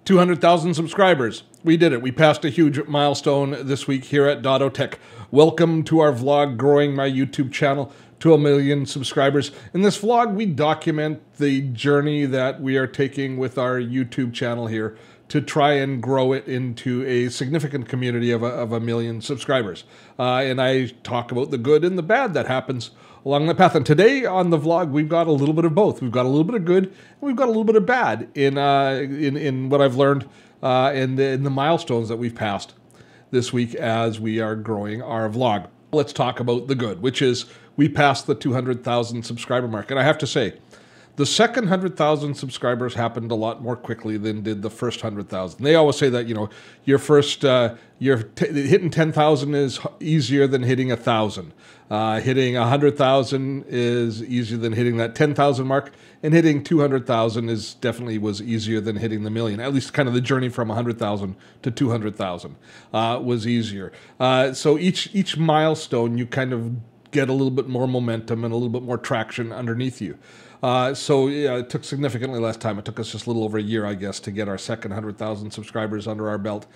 200,000 subscribers. We did it. We passed a huge milestone this week here at Dottotech. Welcome to our vlog, growing my YouTube channel to 1 million subscribers. In this vlog, we document the journey that we are taking with our YouTube channel here to try and grow it into a significant community of 1 million subscribers. And I talk about the good and the bad that happens along the path. And today on the vlog, we've got a little bit of both. We've got a little bit of good, and we've got a little bit of bad in what I've learned in the milestones that we've passed this week as we are growing our vlog. Let's talk about the good, which is we passed the 200,000 subscriber mark. And I have to say, the second 100,000 subscribers happened a lot more quickly than did the first 100,000. They always say that, you know, your first, hitting 10,000 is easier than hitting 1,000. Hitting 100,000 is easier than hitting that 10,000 mark, and hitting 200,000 was easier than hitting the million. At least kind of the journey from 100,000 to 200,000 was easier. So each milestone, you kind of get a little bit more momentum and a little bit more traction underneath you. So yeah, it took significantly less time. It took us just a little over a year, I guess, to get our second 100,000 subscribers under our belt,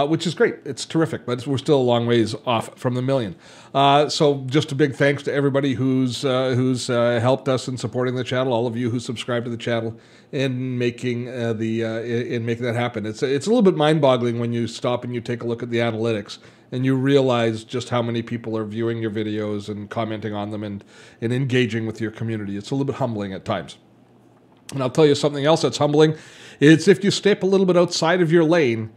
which is great. It's terrific, but we're still a long ways off from the million. So just a big thanks to everybody who's helped us in supporting the channel. All of you who subscribe to the channel in making that happen. It's a little bit mind-boggling when you stop and you take a look at the analytics and you realize just how many people are viewing your videos and commenting on them and engaging with your community. It's a little bit humbling at times. And I'll tell you something else that's humbling. It's if you step a little bit outside of your lane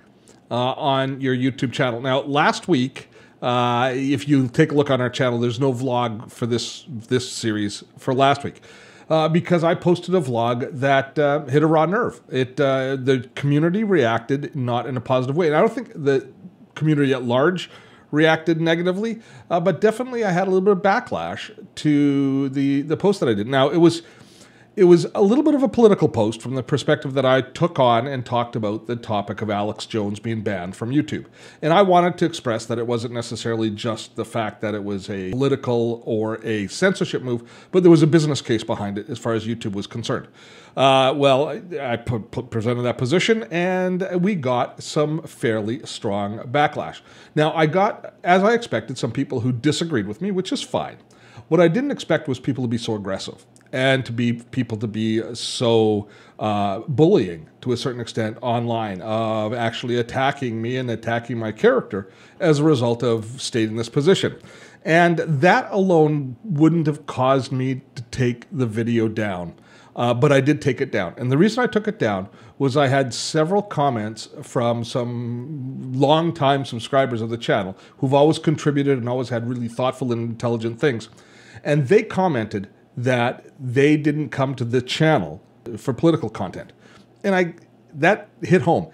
on your YouTube channel. Now, last week, if you take a look on our channel, there's no vlog for this series for last week. Because I posted a vlog that hit a raw nerve. The community reacted not in a positive way. And I don't think the community at large reacted negatively, but definitely I had a little bit of backlash to the post that I did. Now, it was a little bit of a political post from the perspective that I took on and talked about the topic of Alex Jones being banned from YouTube. And I wanted to express that it wasn't necessarily just the fact that it was a political or a censorship move, but there was a business case behind it as far as YouTube was concerned. Well, I presented that position, and we got some fairly strong backlash. Now, I got, as I expected, some people who disagreed with me, which is fine. What I didn't expect was people to be so aggressive and people to be so bullying to a certain extent online, of actually attacking me and attacking my character as a result of stating this position. And that alone wouldn't have caused me to take the video down. But I did take it down. And the reason I took it down was I had several comments from some longtime subscribers of the channel who've always contributed and always had really thoughtful and intelligent things. And they commented that they didn't come to the channel for political content. And that hit home.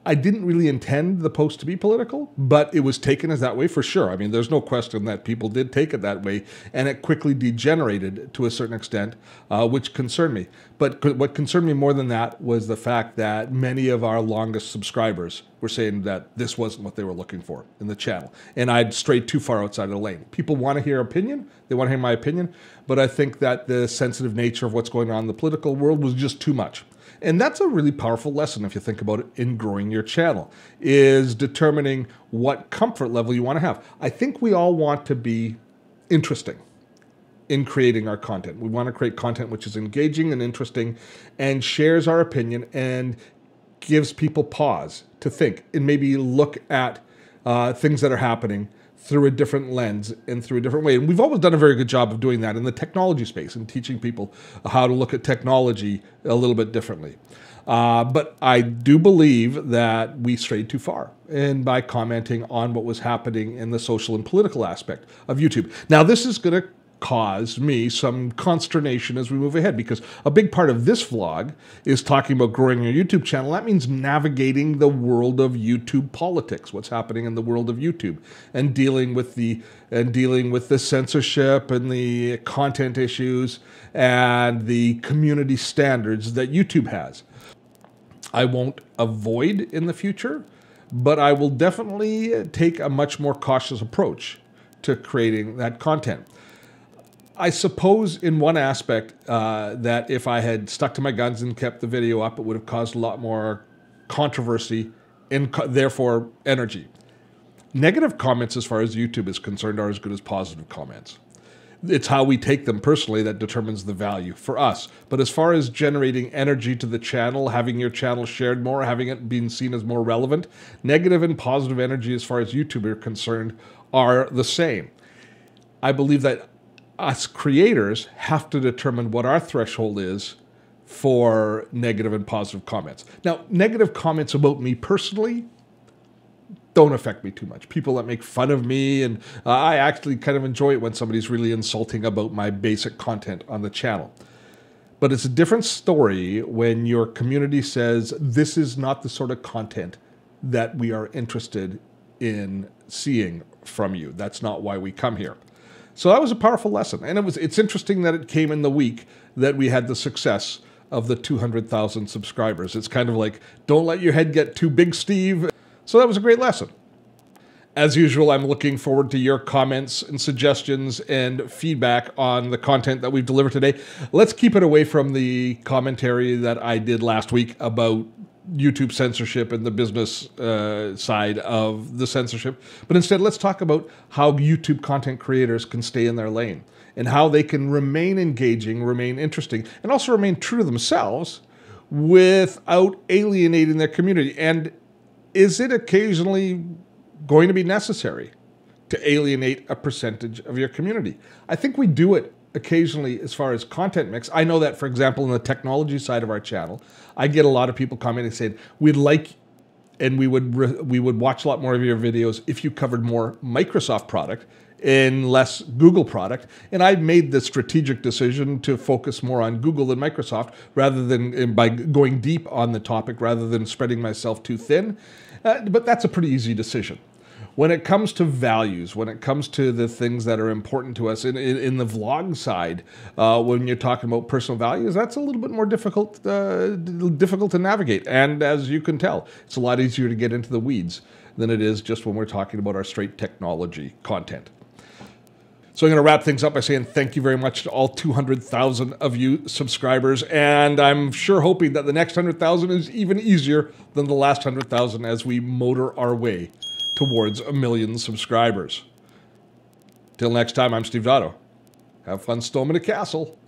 I didn't really intend the post to be political, but it was taken as that way for sure. I mean, there's no question that people did take it that way, and it quickly degenerated to a certain extent, which concerned me. But what concerned me more than that was the fact that many of our longest subscribers were saying that this wasn't what they were looking for in the channel. And I'd strayed too far outside of the lane. People want to hear opinion. They want to hear my opinion. But I think that the sensitive nature of what's going on in the political world was just too much. And that's a really powerful lesson, if you think about it, in growing your channel, is determining what comfort level you want to have. I think we all want to be interesting in creating our content. We want to create content which is engaging and interesting and shares our opinion and gives people pause to think and maybe look at things that are happening through a different lens and through a different way. And we've always done a very good job of doing that in the technology space and teaching people how to look at technology a little bit differently. But I do believe that we strayed too far and by commenting on what was happening in the social and political aspect of YouTube. Now, this is going to cause me some consternation as we move ahead, because a big part of this vlog is talking about growing your YouTube channel. That means navigating the world of YouTube politics, what's happening in the world of YouTube, and dealing with the censorship and the content issues and the community standards that YouTube has. I won't avoid in the future, but I will definitely take a much more cautious approach to creating that content. I suppose in one aspect that if I had stuck to my guns and kept the video up, it would have caused a lot more controversy, and therefore energy. Negative comments, as far as YouTube is concerned, are as good as positive comments. It's how we take them personally that determines the value for us. But as far as generating energy to the channel, having your channel shared more, having it being seen as more relevant, negative and positive energy as far as YouTube are concerned are the same. I believe that us creators have to determine what our threshold is for negative and positive comments. Now, negative comments about me personally don't affect me too much. People that make fun of me, and I actually kind of enjoy it when somebody's really insulting about my basic content on the channel. But it's a different story when your community says, this is not the sort of content that we are interested in seeing from you. That's not why we come here. So that was a powerful lesson. And it's interesting that it came in the week that we had the success of the 200,000 subscribers. It's kind of like, don't let your head get too big, Steve. So that was a great lesson. As usual, I'm looking forward to your comments and suggestions and feedback on the content that we've delivered today. Let's keep it away from the commentary that I did last week about YouTube censorship and the business side of the censorship. But instead, let's talk about how YouTube content creators can stay in their lane and how they can remain engaging, remain interesting, and also remain true to themselves without alienating their community. And is it occasionally going to be necessary to alienate a percentage of your community? I think we do it occasionally as far as content mix. I know that, for example, in the technology side of our channel, I get a lot of people commenting saying, we'd like, and we would watch a lot more of your videos if you covered more Microsoft product and less Google product. And I made the strategic decision to focus more on Google than Microsoft, rather than by going deep on the topic, rather than spreading myself too thin. But that's a pretty easy decision. When it comes to values, when it comes to the things that are important to us in the vlog side, when you're talking about personal values, that's a little bit more difficult to navigate. And as you can tell, it's a lot easier to get into the weeds than it is just when we're talking about our straight technology content. So I'm going to wrap things up by saying thank you very much to all 200,000 of you subscribers, and I'm sure hoping that the next 100,000 is even easier than the last 100,000 as we motor our way towards 1 million subscribers. Till next time, I'm Steve Dotto. Have fun storming a castle.